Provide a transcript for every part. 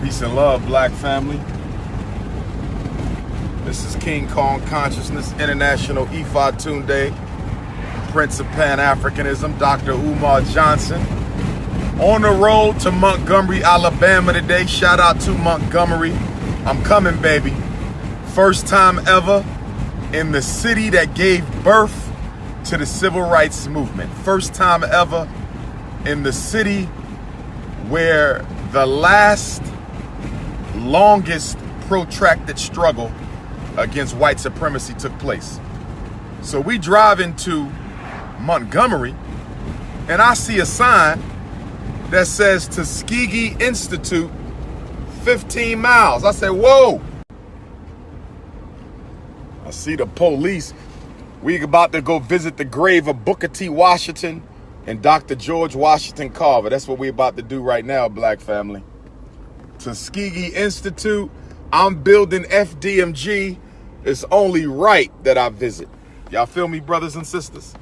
Peace and love, black family. This is King Kong Consciousness International Ifa Tunde, Prince of Pan-Africanism, Dr. Umar Johnson. On the road to Montgomery, Alabama today. Shout out to Montgomery. I'm coming, baby. First time ever in the city that gave birth to the civil rights movement. First time ever in the city where the longest protracted struggle against white supremacy took place. So we drive into Montgomery and I see a sign that says Tuskegee Institute 15 miles. I said, whoa. I see the police. We about to go visit the grave of Booker T. Washington and Dr. George Washington Carver. That's what we about to do right now, black family. Tuskegee Institute. I'm building FDMG. It's only right that I visit. Y'all feel me, brothers and sisters?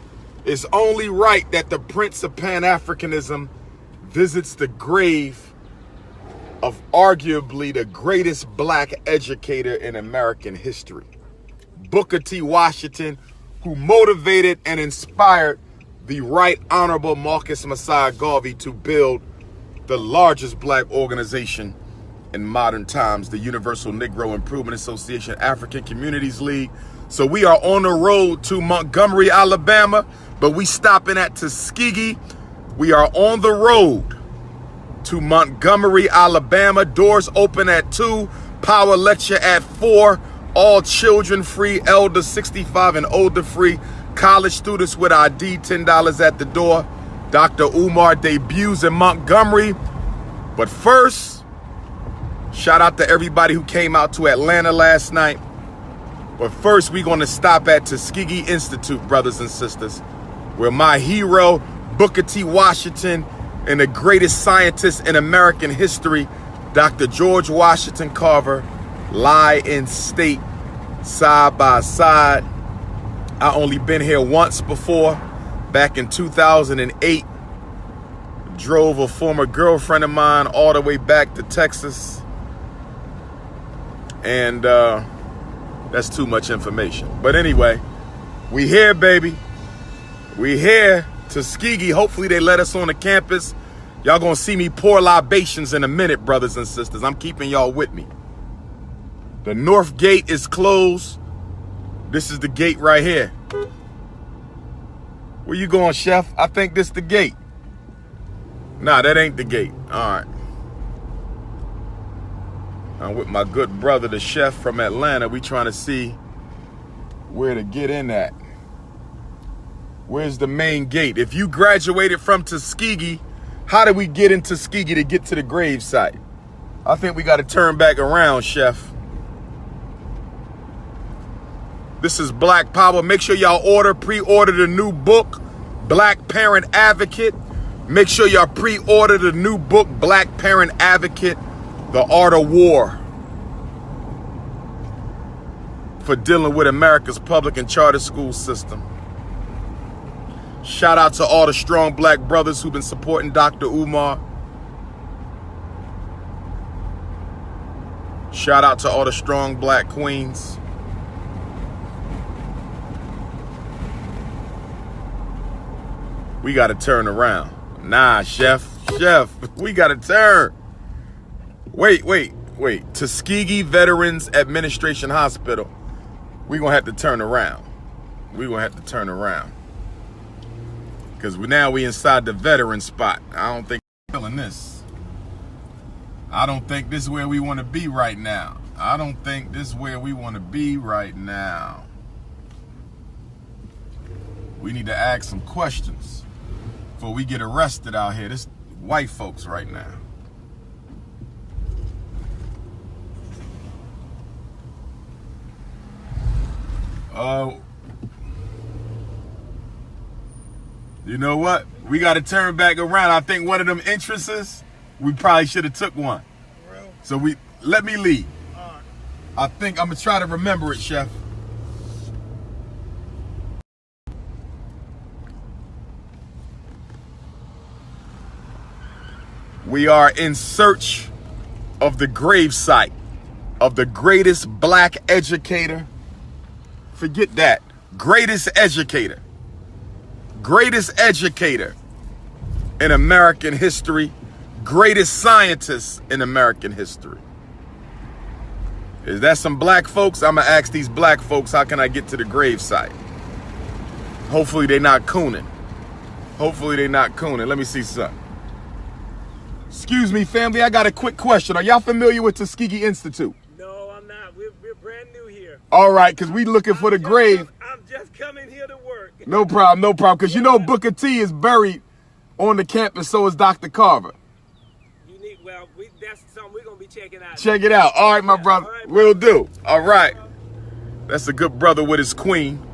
It's only right that the Prince of Pan-Africanism visits the grave of arguably the greatest black educator in American history. Booker T. Washington, who motivated and inspired the Right Honorable Marcus Messiah Garvey to build the largest black organization in modern times, the Universal Negro Improvement Association, African Communities League. So we are on the road to Montgomery, Alabama, but we stopping at Tuskegee. We are on the road to Montgomery, Alabama. Doors open at 2, power lecture at 4, all children free, elders 65 and older free, college students with ID, $10 at the door. Dr. Umar debuts in Montgomery. But first, shout out to everybody who came out to Atlanta last night. But first, we're going to stop at Tuskegee Institute, brothers and sisters, where my hero, Booker T. Washington, and the greatest scientist in American history, Dr. George Washington Carver, lie in state side by side. I only been here once before, back in 2008. Drove a former girlfriend of mine all the way back to Texas. And that's too much information. But anyway, we here, baby. We here. Tuskegee. Hopefully they let us on the campus. Y'all gonna see me pour libations in a minute, brothers and sisters. I'm keeping y'all with me. The north gate is closed. This is the gate right here. Where you going, chef? I think this the gate. Nah, that ain't the gate. All right. I'm with my good brother, the chef from Atlanta. We trying to see where to get in at. Where's the main gate? If you graduated from Tuskegee, how do we get in Tuskegee to get to the grave site? I think we got to turn back around, chef. This is Black Power. Make sure y'all pre-order the new book, Black Parent Advocate. Make sure y'all pre-order the new book, Black Parent Advocate, The Art of War, for dealing with America's public and charter school system. Shout out to all the strong black brothers who've been supporting Dr. Umar. Shout out to all the strong black queens. We got to turn around. Nah, chef, we got to turn. Wait. Tuskegee Veterans Administration Hospital. We're going to have to turn around. Because now we inside the veteran spot. I don't think we're feeling this. I don't think this is where we want to be right now. We need to ask some questions before we get arrested out here. This white folks right now. You know what? We got to turn back around. I think one of them entrances, we probably should have took one. So let me lead. I think I'm going to try to remember it, chef. We are in search of the gravesite of the greatest black educator. Forget that. Greatest educator in American history, greatest scientist in American history. Is that some black folks? I'm gonna ask these black folks, how can I get to the gravesite? Hopefully they not cooning. Let me see something. Excuse me, family, I got a quick question. Are y'all familiar with Tuskegee Institute? No, I'm not. We're brand new here. All right, because we looking for the grave. I'm just coming here to work. No problem. Because you know Booker T is buried on the campus, so is Dr. Carver. Well, that's something we're going to be checking out. Check it out. All right, my brother. All right, will do. All right. That's a good brother with his queen.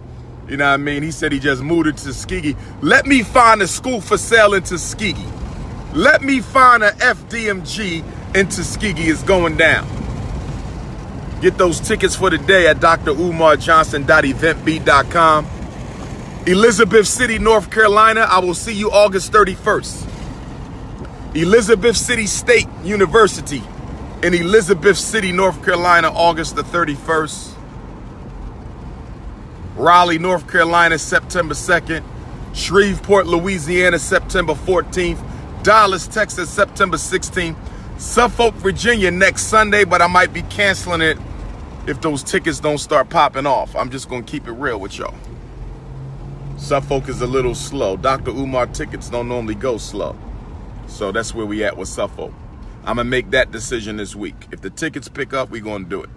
You know what I mean? He said he just moved to Tuskegee. Let me find a school for sale in Tuskegee. Let me find a FDMG in Tuskegee. Is going down. Get those tickets for the day at drumarjohnson.eventbeat.com. Elizabeth City, North Carolina. I will see you August 31st. Elizabeth City State University in Elizabeth City, North Carolina, August the 31st. Raleigh, North Carolina, September 2nd. Shreveport, Louisiana, September 14th. Dallas, Texas, September 16th. Suffolk, Virginia, next Sunday, but I might be canceling it if those tickets don't start popping off. I'm just going to keep it real with y'all. Suffolk is a little slow. Dr. Umar tickets don't normally go slow. So that's where we at with Suffolk. I'm going to make that decision this week. If the tickets pick up, we're going to do it.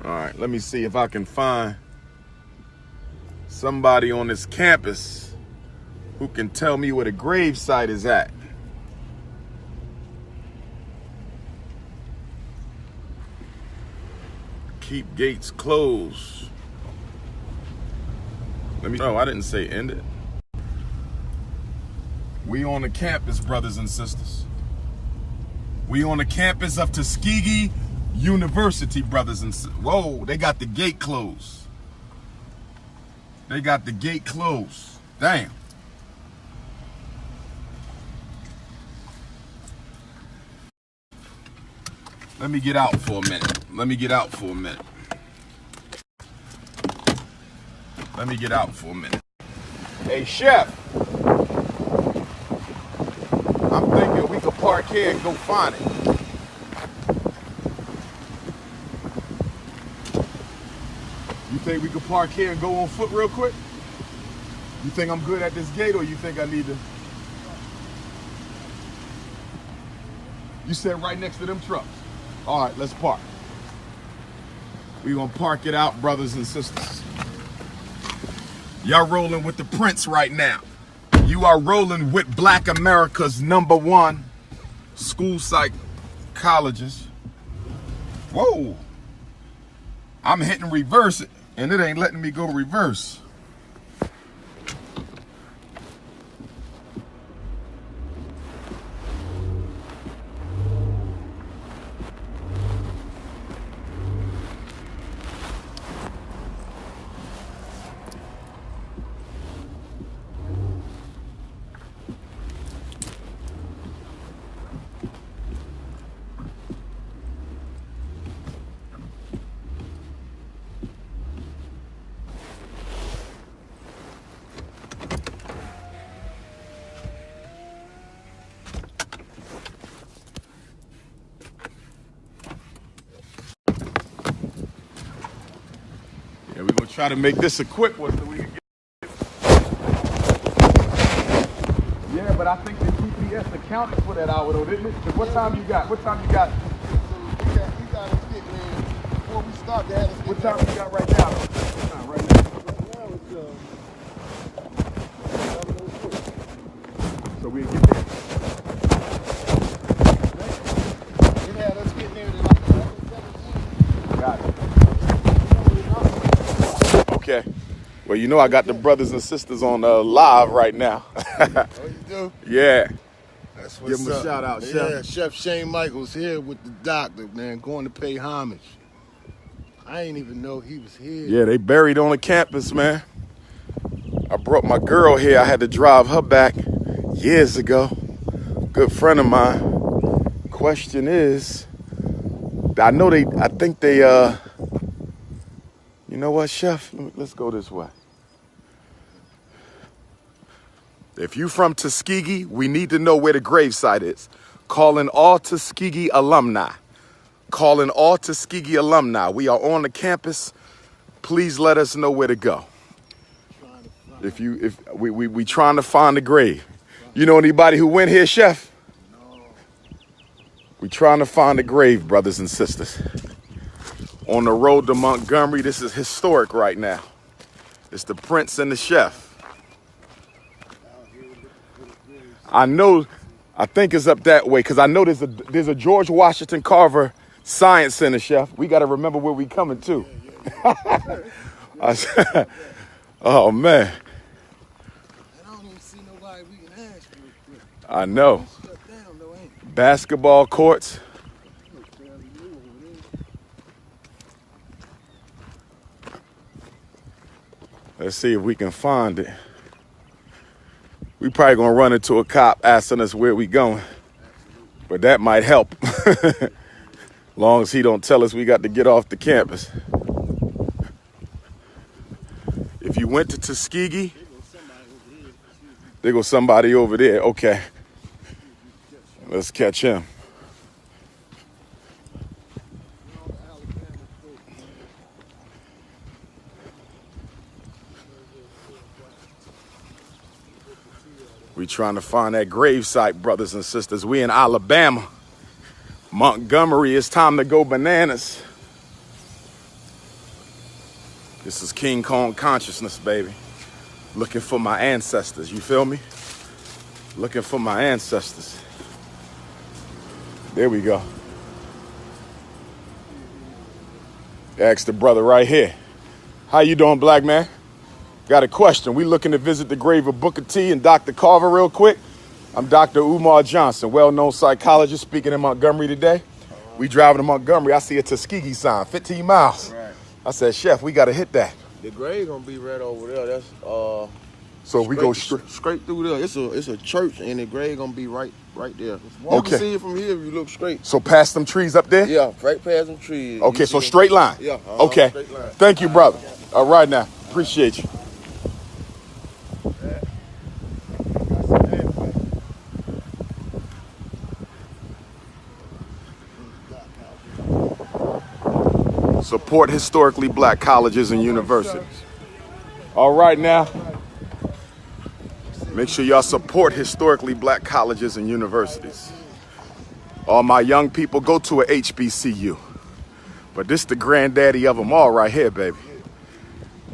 All right, let me see if I can find somebody on this campus who can tell me where the gravesite is at. Keep gates closed. Oh, I didn't say end it. We on the campus, brothers and sisters. We on the campus of Tuskegee University, brothers and sisters. Whoa, they got the gate closed. Damn. Let me get out for a minute. Hey, Chef. I'm thinking we could park here and go find it. You think we could park here and go on foot real quick? You think I'm good at this gate, or you think I need to? You said right next to them trucks. All right, let's park. We're gonna park it out, brothers and sisters. Y'all rolling with the prince right now. You are rolling with Black America's #1 school psychologist. Whoa. I'm hitting reverse and it ain't letting me go reverse. Yeah, we're gonna try to make this a quick one so we can get. Yeah, but I think the GPS accounted for that hour though, didn't it? What time you got? We got to get there before we start. What time you got right now? Right now it's 7:06. So we get there. It had us getting there at like 11:17. Got it. Okay. Well, you know I got the brothers and sisters on live right now. Oh, you do? Yeah. That's what's Give them a shout out, Chef. Yeah, Chef Shane Michaels here with the doctor, man, going to pay homage. I ain't even know he was here. Yeah, they buried on the campus, man. I brought my girl here. I had to drive her back years ago. Good friend of mine. Question is, I think they, you know what, Chef? Let's go this way. If you from Tuskegee, we need to know where the gravesite is. Calling all Tuskegee alumni. Calling all Tuskegee alumni. We are on the campus. Please let us know where to go. If we trying to find the grave. You know anybody who went here, Chef? No. We trying to find the grave, brothers and sisters. On the road to Montgomery, this is historic right now. It's the Prince and the Chef. I think it's up that way because I know there's a George Washington Carver Science Center, Chef. We got to remember where we coming to. Oh, man. I don't even see nobody we can ask real quick. I know. Shut down, though, ain't it? Basketball courts. Look fairly new over there. Let's see if we can find it. We probably gonna run into a cop asking us where we going, but that might help. Long as he don't tell us we got to get off the campus. If you went to Tuskegee, there goes somebody over there. Okay, let's catch him. We trying to find that gravesite, brothers and sisters. We in Alabama. Montgomery, it's time to go bananas. This is King Kong consciousness, baby. Looking for my ancestors, you feel me? Looking for my ancestors. There we go. Ask the brother right here. How you doing, black man? Got a question. We looking to visit the grave of Booker T and Dr. Carver real quick. I'm Dr. Umar Johnson, well-known psychologist speaking in Montgomery today. We driving to Montgomery. I see a Tuskegee sign, 15 miles. Right. I said, Chef, we got to hit that. The grave gonna be right over there. That's So we go straight through there. It's a church, and the grave gonna be right there. You Okay. can see it from here if you look straight. So past them trees up there? Yeah, right past them trees. Okay, You so see straight line? Yeah. Okay. Straight line. Thank you, brother. All right now. Appreciate you. Support historically black colleges and universities. All right now. Make sure y'all support historically black colleges and universities. All my young people, go to a HBCU. But this the granddaddy of them all right here, baby.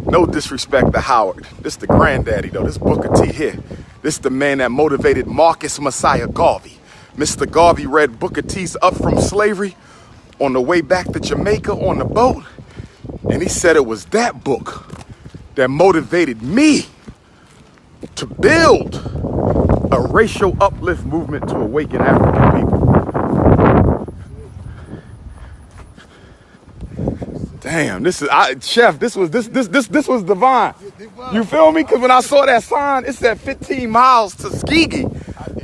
No disrespect to Howard. This the granddaddy though, this Booker T here. This the man that motivated Marcus Messiah Garvey. Mr. Garvey read Booker T's Up From Slavery on the way back to Jamaica on the boat. And he said it was that book that motivated me to build a racial uplift movement to awaken African people. Damn, Chef, this was divine. You feel me? Because when I saw that sign, it said 15 miles to Tuskegee.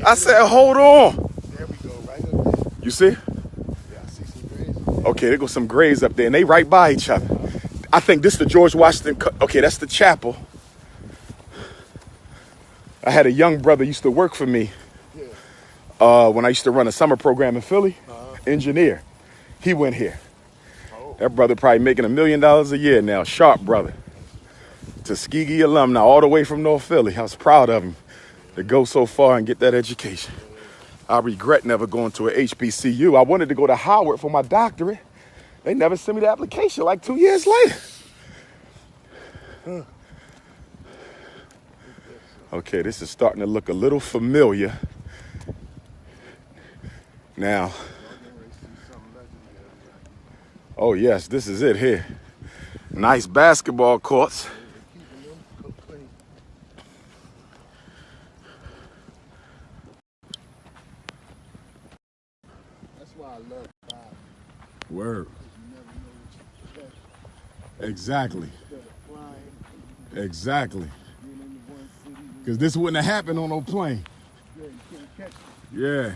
I said, hold on. There we go, right up there. You see? Yeah, I see some graves. Okay, there go some graves up there, and they right by each other. I think this is the George Washington. Okay, that's the chapel. I had a young brother used to work for me when I used to run a summer program in Philly. Engineer. He went here. That brother probably making $1 million a year now. Sharp brother. Tuskegee alumni all the way from North Philly. I was proud of him to go so far and get that education. I regret never going to a HBCU. I wanted to go to Howard for my doctorate. They never sent me the application like 2 years later. Okay, this is starting to look a little familiar. Now, oh yes, this is it here. Nice basketball courts. That's why I love Bible. Word. You never know what you expect. Exactly. Instead of flying, Exactly. being in the one city, Because this wouldn't have happened on no plane. you can't catch it. Yeah.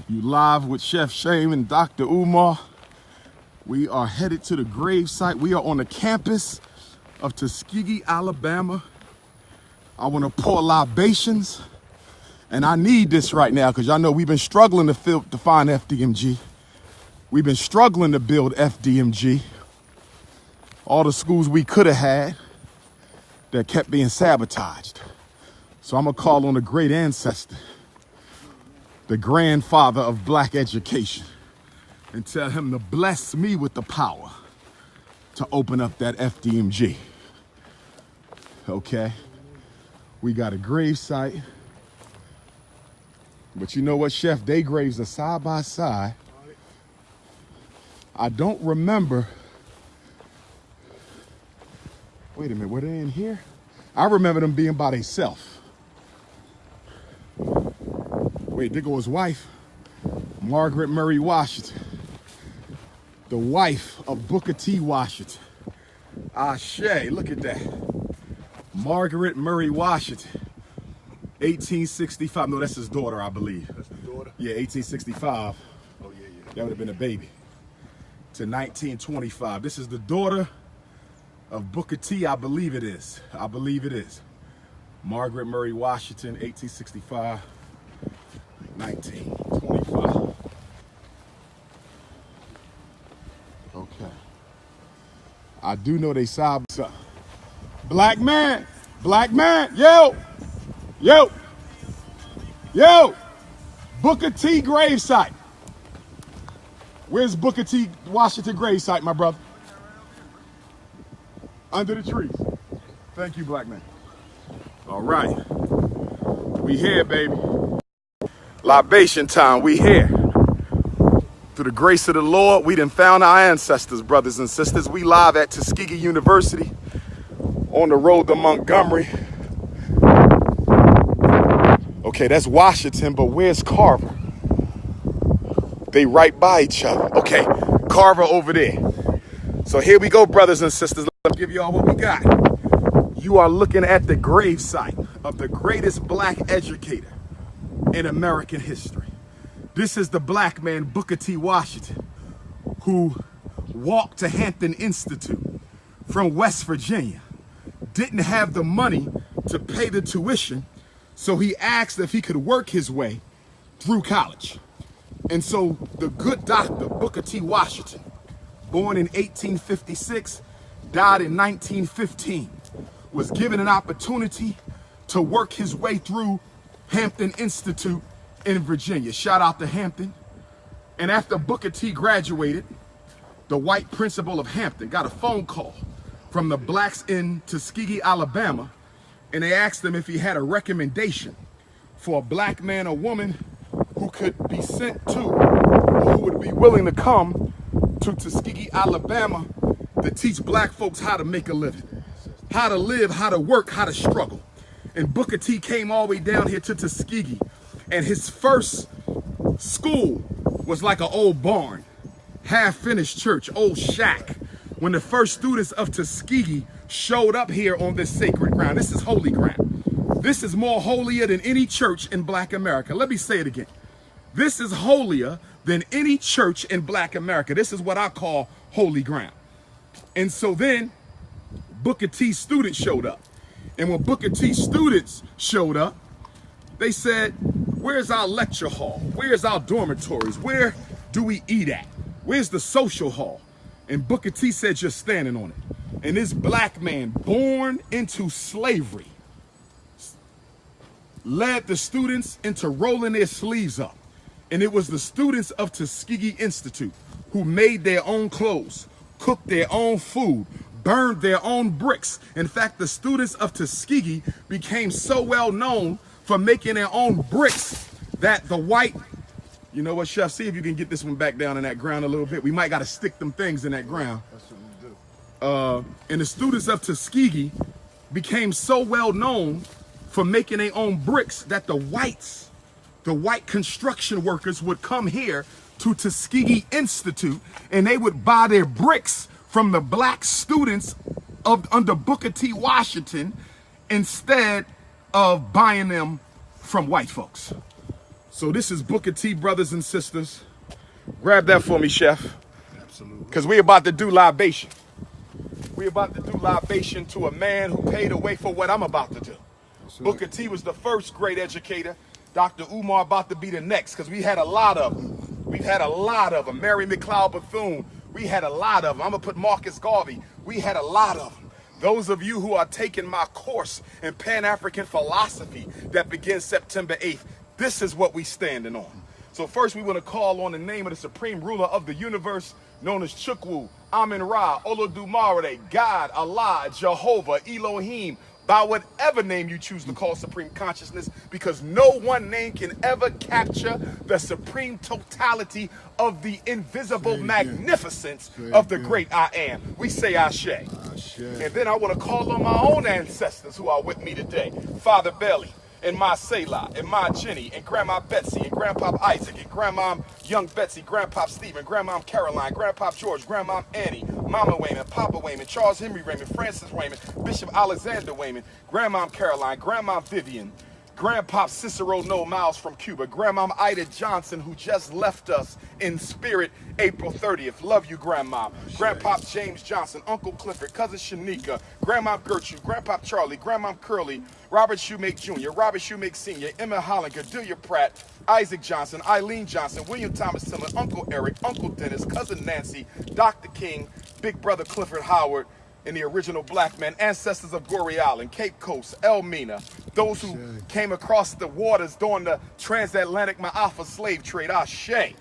You live with Chef Shame and Dr. Umar. We are headed to the grave site. We are on the campus of Tuskegee, Alabama. I want to pour libations, and I need this right now because y'all know we've been struggling to find FDMG. We've been struggling to build FDMG. All the schools we could have had that kept being sabotaged. So I'm gonna call on the great ancestor, the grandfather of black education, and tell him to bless me with the power to open up that FDMG. Okay? We got a grave site. But you know what, Chef? They graves are side by side. I don't remember. Wait a minute, were they in here? I remember them being by themselves. Wait, there goes his wife, Margaret Murray Washington, the wife of Booker T. Washington. Ashe, look at that. Margaret Murray Washington, 1865. No, that's his daughter, I believe. That's the daughter? Yeah, 1865. Oh, yeah. That would have been a baby. To 1925. This is the daughter of Booker T, I believe it is. I believe it is. Margaret Murray Washington, 1865. 1925. Okay. I do know they side by side. Black man, yo, Booker T gravesite. Where's Booker T Washington gravesite, my brother? Under the trees. Thank you, black man. All right. We here, baby. Libation time, we here. Through the grace of the Lord, we done found our ancestors, brothers and sisters. We live at Tuskegee University on the road to Montgomery. Okay, that's Washington, but where's Carver? They right by each other. Okay, Carver over there. So here we go, brothers and sisters. Let me give y'all what we got. You are looking at the gravesite of the greatest black educator in American history. This is the black man, Booker T. Washington, who walked to Hampton Institute from West Virginia, didn't have the money to pay the tuition, so he asked if he could work his way through college. And so the good doctor, Booker T. Washington, born in 1856, died in 1915, was given an opportunity to work his way through Hampton Institute in Virginia. Shout out to Hampton. And after Booker T graduated, the white principal of Hampton got a phone call from the blacks in Tuskegee, Alabama, and they asked him if he had a recommendation for a black man or woman who could be sent to, or who would be willing to come to Tuskegee, Alabama to teach black folks how to make a living, how to live, how to work, how to struggle. And Booker T came all the way down here to Tuskegee, and his first school was like an old barn, half-finished church, old shack, when the first students of Tuskegee showed up here on this sacred ground. This is holy ground. This is more holier than any church in black America. Let me say it again. This is holier than any church in black America. This is what I call holy ground. And so then Booker T students showed up. And when Booker T students showed up, they said, where's our lecture hall? Where's our dormitories? Where do we eat at? Where's the social hall? And Booker T said, you're standing on it. And this black man, born into slavery, led the students into rolling their sleeves up. And it was the students of Tuskegee Institute who made their own clothes, cooked their own food, burned their own bricks. In fact, the students of Tuskegee became so well known for making their own bricks that the white, you know what, Chef, see if you can get this one back down in that ground a little bit. We might got to stick them things in that ground. That's what we do. And the students of Tuskegee became so well known for making their own bricks that the white construction workers would come here to Tuskegee Institute, and they would buy their bricks from the black students under Booker T. Washington instead of buying them from white folks. So this is Booker T, brothers and sisters. Grab that for me, chef. Absolutely. Because we about to do libation. We about to do libation to a man who paid the way for what I'm about to do. That's right. Booker T was the first great educator. Dr. Umar about to be the next, because we had a lot of them. We've had a lot of them. Mary McLeod Bethune, we had a lot of them. I'm going to put Marcus Garvey. We had a lot of them. Those of you who are taking my course in Pan-African philosophy that begins September 8th, this is what we standing on. So first we want to call on the name of the supreme ruler of the universe, known as Chukwu, Amin-Ra, Olodumare, God, Allah, Jehovah, Elohim, by whatever name you choose to call supreme consciousness, because no one name can ever capture the supreme totality of the invisible magnificence of the great I Am. We say Ashe. And then I want to call on my own ancestors who are with me today. Father Belly, and my Selah, and my Jenny, and Grandma Betsy, and Grandpa Isaac, and Grandma Young Betsy, Grandpa Stephen, Grandma Caroline, Grandpa George, Grandma Annie, Mama Wayman, Papa Wayman, Charles Henry Raymond, Francis Wayman, Bishop Alexander Wayman, Grandma Caroline, Grandma Vivian, Grandpa Cicero No Miles from Cuba, Grandma Ida Johnson, who just left us in spirit April 30th. Love you, Grandma. Grandpa James Johnson, Uncle Clifford, Cousin Shanika, Grandma Gertrude, Grandpa Charlie, Grandma Curly, Robert Shoemake Jr., Robert Shoemake Sr., Emma Hollinger, Delia Pratt, Isaac Johnson, Eileen Johnson, William Thomas Tillman, Uncle Eric, Uncle Dennis, Cousin Nancy, Dr. King, Big Brother Clifford Howard, and the original black men, ancestors of Goree Island, Cape Coast, Elmina, those who came across the waters during the transatlantic Ma'afa slave trade, Ashe.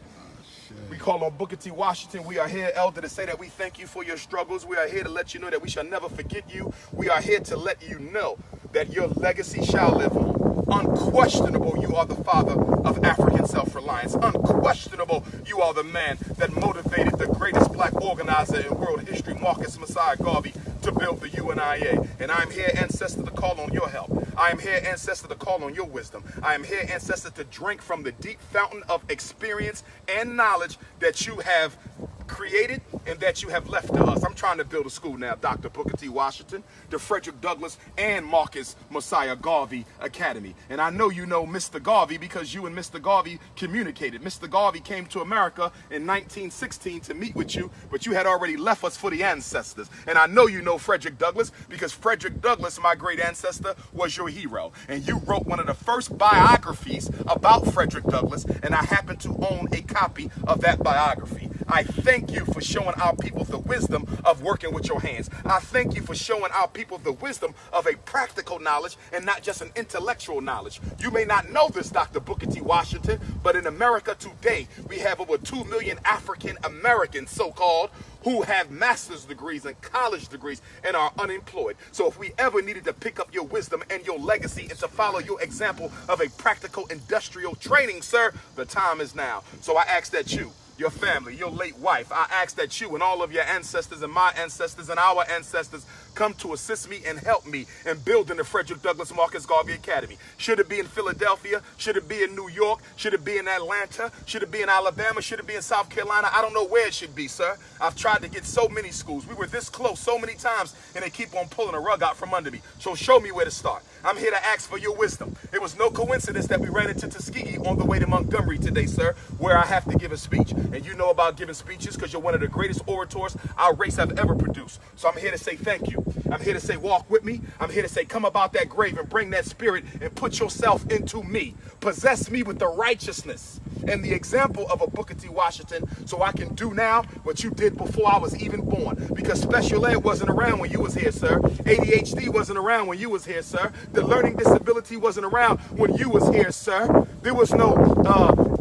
We call on Booker T. Washington. We are here, Elder, to say that we thank you for your struggles. We are here to let you know that we shall never forget you. We are here to let you know that your legacy shall live on. Unquestionable, you are the father of African self-reliance. Unquestionable, you are the man that motivated the greatest black organizer in world history, Marcus Messiah Garvey, to build the UNIA. And I am here, ancestor, to call on your help. I am here, ancestor, to call on your wisdom. I am here, ancestor, to drink from the deep fountain of experience and knowledge that you have created and that you have left to us. I'm trying to build a school now, Dr. Booker T. Washington, the Frederick Douglass and Marcus Messiah Garvey Academy. And I know you know Mr. Garvey because you and Mr. Garvey communicated. Mr. Garvey came to America in 1916 to meet with you, but you had already left us for the ancestors. And I know you know Frederick Douglass because Frederick Douglass, my great ancestor, was your hero. And you wrote one of the first biographies about Frederick Douglass, and I happen to own a copy of that biography. I thank you for showing our people the wisdom of working with your hands. I thank you for showing our people the wisdom of a practical knowledge and not just an intellectual knowledge. You may not know this, Dr. Booker T. Washington, but in America today, we have over 2 million African Americans, so-called, who have master's degrees and college degrees and are unemployed. So if we ever needed to pick up your wisdom and your legacy and to follow your example of a practical industrial training, sir, the time is now. So I ask that you, your family, your late wife, I ask that you and all of your ancestors and my ancestors and our ancestors come to assist me and help me in building the Frederick Douglass Marcus Garvey Academy. Should it be in Philadelphia? Should it be in New York? Should it be in Atlanta? Should it be in Alabama? Should it be in South Carolina? I don't know where it should be, sir. I've tried to get so many schools. We were this close so many times, and they keep on pulling a rug out from under me. So show me where to start. I'm here to ask for your wisdom. It was no coincidence that we ran into Tuskegee on the way to Montgomery today, sir, where I have to give a speech. And you know about giving speeches because you're one of the greatest orators our race have ever produced. So I'm here to say thank you. I'm here to say walk with me. I'm here to say come about that grave and bring that spirit and put yourself into me. Possess me with the righteousness and the example of a Booker T. Washington so I can do now what you did before I was even born. Because special ed wasn't around when you was here, sir. ADHD wasn't around when you was here, sir. The learning disability wasn't around when you was here, sir. There was no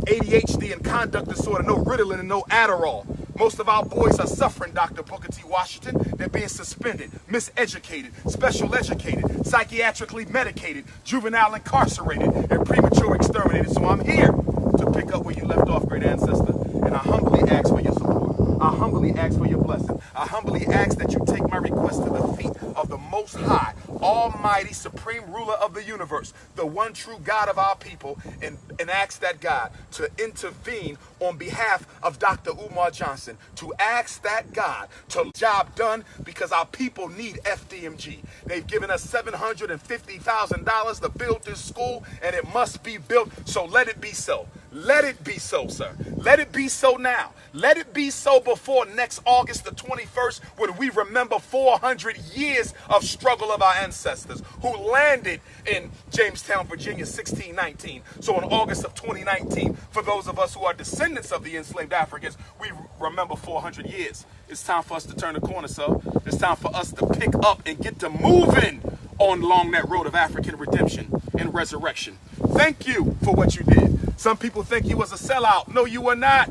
ADHD and conduct disorder, no Ritalin and no Adderall. Most of our boys are suffering, Dr. Booker T. Washington. They're being suspended, miseducated, special educated, psychiatrically medicated, juvenile incarcerated, and premature exterminated. So I'm here to pick up where you left off, great ancestor, and I humbly ask for your support. I humbly ask for your blessing. I humbly ask that you take my request to the feet of the Most High, almighty supreme ruler of the universe, the one true God of our people, and ask that God to intervene on behalf of Dr. Umar Johnson, to ask that God to job done, because our people need FDMG. They've given us $750,000 to build this school, and it must be built, so let it be so. Let it be so, sir. Let it be so now. Let it be so before next August the 21st, when we remember 400 years of struggle of our ancestors who landed in Jamestown, Virginia, 1619. So in August of 2019, for those of us who are descendants of the enslaved Africans, we remember 400 years. It's time for us to turn the corner, sir. It's time for us to pick up and get to moving on along that road of African redemption and resurrection. Thank you for what you did. Some people think you was a sellout. No, you were not.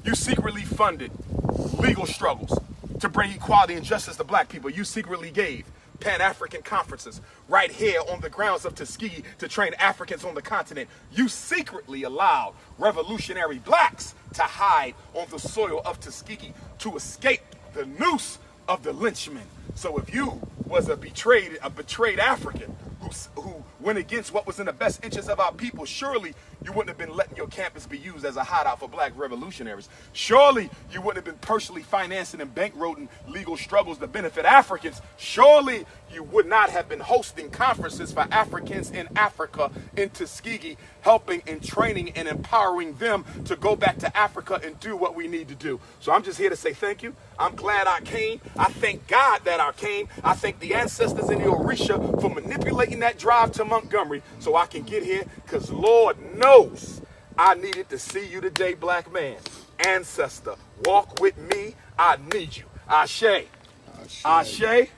You secretly funded legal struggles to bring equality and justice to black people. You secretly gave Pan-African conferences right here on the grounds of Tuskegee to train Africans on the continent. You secretly allowed revolutionary blacks to hide on the soil of Tuskegee to escape the noose of the lynchmen. So if you was a betrayed African who went against what was in the best interests of our people, surely you wouldn't have been letting your campus be used as a hideout for black revolutionaries. Surely you wouldn't have been personally financing and bankrolling legal struggles to benefit Africans. Surely you would not have been hosting conferences for Africans in Africa, in Tuskegee, helping and training and empowering them to go back to Africa and do what we need to do. So I'm just here to say thank you. I'm glad I came. I thank God that I came. I thank the ancestors in the Orisha for manipulating that drive to Montgomery so I can get here, because Lord knows I needed to see you today, black man. Ancestor, walk with me. I need you. Ashe. Ashe.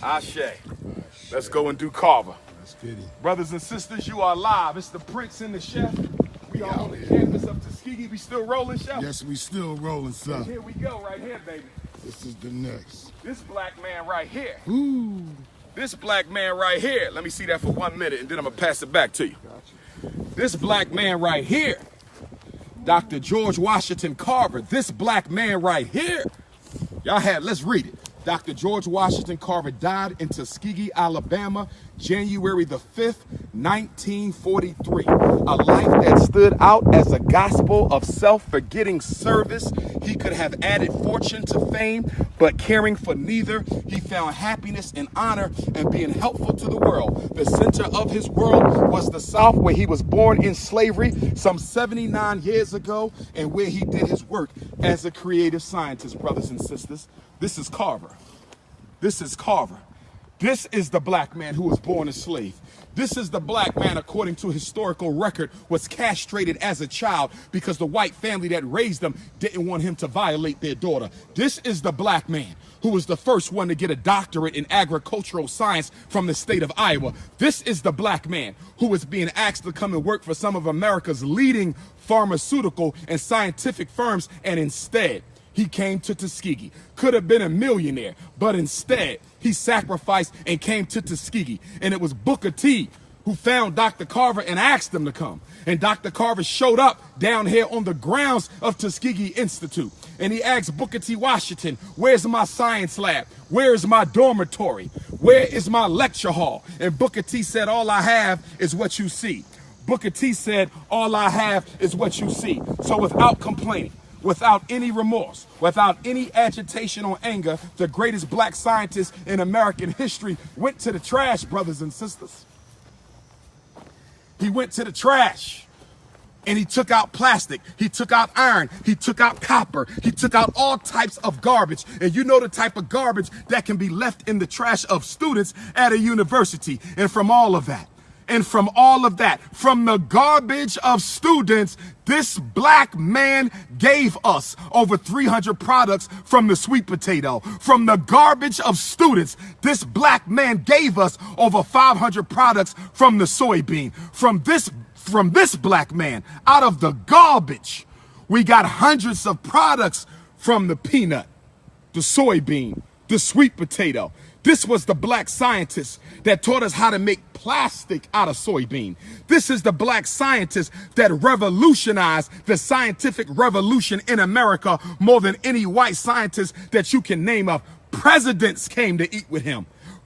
Ashe. Let's go and do Carver. Let's get it. Brothers and sisters, you are live. It's the Prince and the Chef. We are on the campus of Tuskegee. We still rolling, Chef? Yes, we still rolling, son. Here we go, right here, baby. This is the next. This black man right here. Ooh. This black man right here. Let me see that for 1 minute, and then I'm going to pass it back to you. Gotcha. This black man right here, Dr. George Washington Carver. This black man right here. Let's read it. Dr. George Washington Carver died in Tuskegee, Alabama, January the 5th, 1943. A life that stood out as a gospel of self-forgetting service. He could have added fortune to fame, but caring for neither. He found happiness and honor in being helpful to the world. The center of his world was the South, where he was born in slavery some 79 years ago, and where he did his work as a creative scientist, brothers and sisters. This is Carver. This is Carver. This is the black man who was born a slave. This is the black man, according to historical record, was castrated as a child because the white family that raised him didn't want him to violate their daughter. This is the black man who was the first one to get a doctorate in agricultural science from the state of Iowa. This is the black man who was being asked to come and work for some of America's leading pharmaceutical and scientific firms, and instead, he came to Tuskegee. Could have been a millionaire, but instead, he sacrificed and came to Tuskegee. And it was Booker T who found Dr. Carver and asked him to come. And Dr. Carver showed up down here on the grounds of Tuskegee Institute. And he asked Booker T. Washington, where's my science lab? Where is my dormitory? Where is my lecture hall? And Booker T said, all I have is what you see. Booker T said, all I have is what you see. So without complaining, without any remorse, without any agitation or anger, the greatest black scientist in American history went to the trash, brothers and sisters. He went to the trash, and he took out plastic, he took out iron, he took out copper, he took out all types of garbage. And you know the type of garbage that can be left in the trash of students at a university. And from all of that, from the garbage of students, this black man gave us over 300 products from the sweet potato. From the garbage of students, this black man gave us over 500 products from the soybean. From this black man, out of the garbage, we got hundreds of products from the peanut, the soybean, the sweet potato. This was the black scientist that taught us how to make plastic out of soybean. This is the black scientist that revolutionized the scientific revolution in America more than any white scientist that you can name of. Presidents came to eat with him.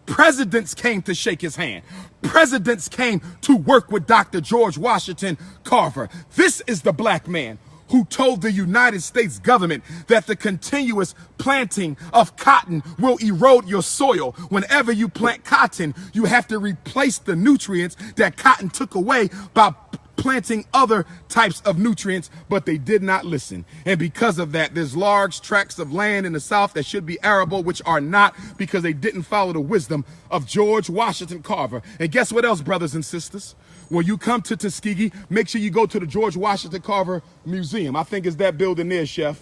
Presidents came to shake his hand. Presidents came to work with Dr. George Washington Carver. This is the black man who told the United States government that the continuous planting of cotton will erode your soil. Whenever you plant cotton, you have to replace the nutrients that cotton took away by planting other types of nutrients, but they did not listen. And because of that, there's large tracts of land in the South that should be arable, which are not, because they didn't follow the wisdom of George Washington Carver. And guess what else, brothers and sisters? When you come to Tuskegee, make sure you go to the George Washington Carver Museum. I think it's that building there, Chef.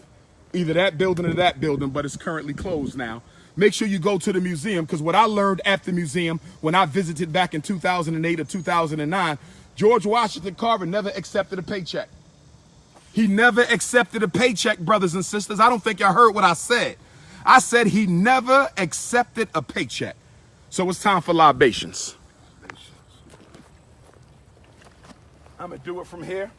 Either that building or that building, but it's currently closed now. Make sure you go to the museum, because what I learned at the museum when I visited back in 2008 or 2009, George Washington Carver never accepted a paycheck. He never accepted a paycheck, brothers and sisters. I don't think y'all heard what I said. I said he never accepted a paycheck. So it's time for libations. I'm going to do it from here.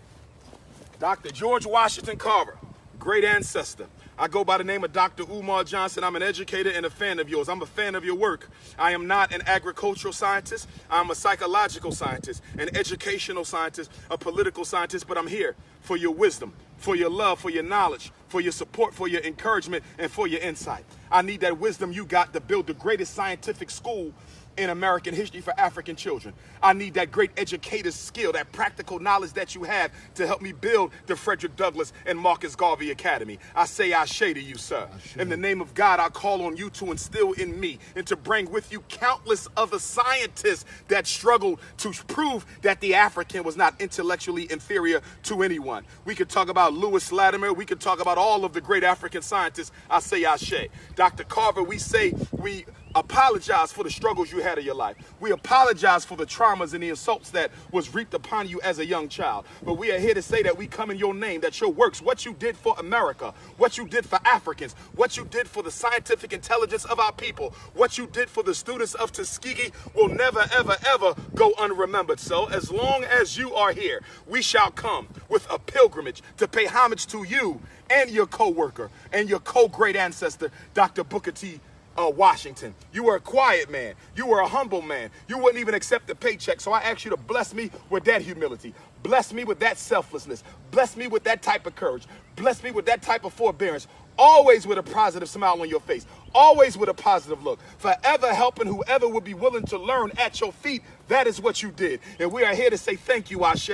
Dr. George Washington Carver, great ancestor. I go by the name of Dr. Umar Johnson. I'm an educator and a fan of yours. I'm a fan of your work. I am not an agricultural scientist. I'm a psychological scientist, an educational scientist, a political scientist, but I'm here for your wisdom, for your love, for your knowledge, for your support, for your encouragement, and for your insight. I need that wisdom you got to build the greatest scientific school in American history for African children. I need that great educator's skill, that practical knowledge that you have to help me build the Frederick Douglass and Marcus Garvey Academy. I say Ashe to you, sir. In the name of God, I call on you to instill in me and to bring with you countless other scientists that struggled to prove that the African was not intellectually inferior to anyone. We could talk about Lewis Latimer. We could talk about all of the great African scientists. I say Ashe. Dr. Carver, we apologize for the struggles you had in your life. We apologize for the traumas and the assaults that was reaped upon you as a young child. But we are here to say that we come in your name, that your works, what you did for America, what you did for Africans, what you did for the scientific intelligence of our people, what you did for the students of Tuskegee will never, ever, ever go unremembered. So as long as you are here, we shall come with a pilgrimage to pay homage to you and your co-worker and your co-great ancestor, Dr. Booker T. Washington. You were a quiet man. You were a humble man. You wouldn't even accept the paycheck. So I ask you to bless me with that humility. Bless me with that selflessness. Bless me with that type of courage. Bless me with that type of forbearance. Always with a positive smile on your face. Always with a positive look. Forever helping whoever would be willing to learn at your feet. That is what you did. And we are here to say thank you, Ashe.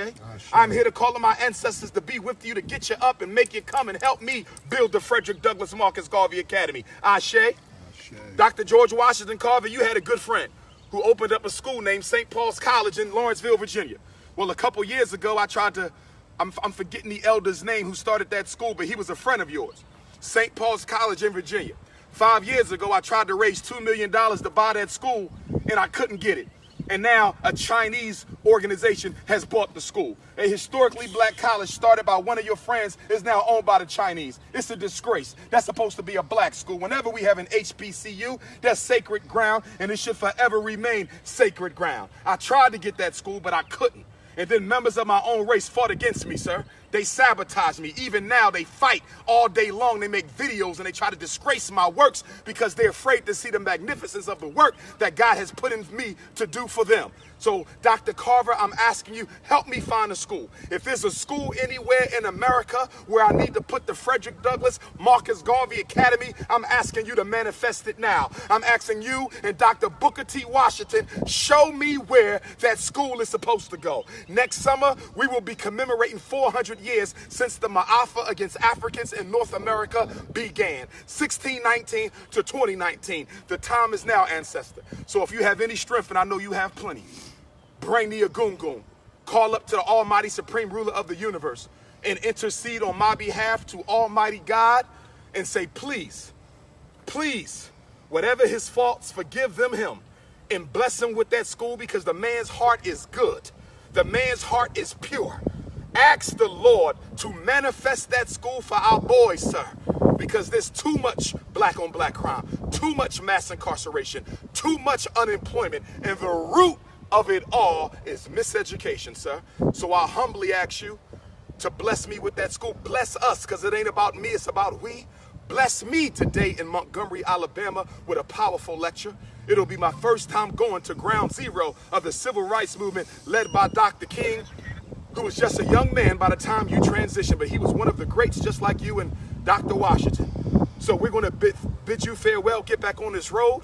I'm here to call on my ancestors to be with you, to get you up and make you come and help me build the Frederick Douglass Marcus Garvey Academy. Ashe. Dr. George Washington Carver, you had a good friend who opened up a school named St. Paul's College in Lawrenceville, Virginia. Well, a couple years ago, I'm forgetting the elder's name who started that school, but he was a friend of yours. St. Paul's College in Virginia. 5 years ago, I tried to raise $2 million to buy that school, and I couldn't get it. And now a Chinese organization has bought the school. A historically black college started by one of your friends is now owned by the Chinese. It's a disgrace. That's supposed to be a black school. Whenever we have an HBCU, that's sacred ground, and it should forever remain sacred ground. I tried to get that school, but I couldn't. And then members of my own race fought against me, sir. They sabotaged me. Even now, they fight all day long. They make videos and they try to disgrace my works because they're afraid to see the magnificence of the work that God has put in me to do for them. So, Dr. Carver, I'm asking you, help me find a school. If there's a school anywhere in America where I need to put the Frederick Douglass Marcus Garvey Academy, I'm asking you to manifest it now. I'm asking you and Dr. Booker T. Washington, show me where that school is supposed to go. Next summer, we will be commemorating 400 years since the Ma'afa against Africans in North America began. 1619 to 2019. The time is now, ancestor. So if you have any strength, and I know you have plenty, bring the Agungun. Call up to the Almighty Supreme Ruler of the universe and intercede on my behalf to Almighty God and say, please, please, whatever his faults, forgive him and bless him with that school, because the man's heart is good. The man's heart is pure. Ask the Lord to manifest that school for our boys, sir, because there's too much black on black crime, too much mass incarceration, too much unemployment, and the root of it all is miseducation, sir. So I humbly ask you to bless me with that school. Bless us, because it ain't about me, it's about we. Bless me today in Montgomery, Alabama with a powerful lecture. It'll be my first time going to ground zero of the civil rights movement led by Dr. King, who was just a young man by the time you transitioned, but he was one of the greats just like you and Dr. Washington. So we're going to bid you farewell, get back on this road.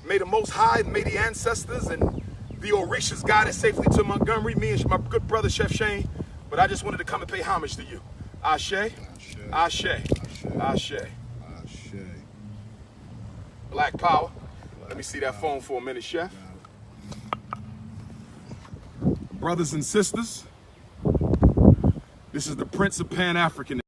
May the Most High and may the ancestors and the Orishas guide us safely to Montgomery, me and my good brother, Chef Shane. But I just wanted to come and pay homage to you. Ashe, Ashe, Ashe. Black power. Let me see that phone for a minute, Chef. Brothers and sisters, this is the Prince of Pan-Africanism,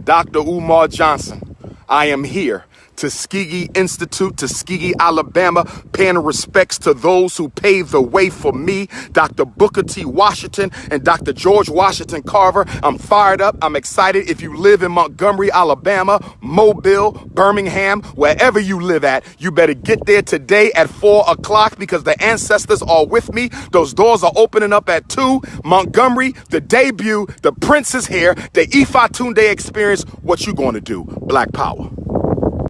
Dr. Umar Johnson. I am here Tuskegee Institute, Tuskegee, Alabama, paying respects to those who paved the way for me, Dr. Booker T. Washington and Dr. George Washington Carver. I'm fired up. I'm excited. If you live in Montgomery, Alabama, Mobile, Birmingham, wherever you live at, you better get there today at 4 o'clock because the ancestors are with me. Those doors are opening up at 2. Montgomery, the debut, the Prince is here, the Ifa Tunde experience. What you going to do? Black power.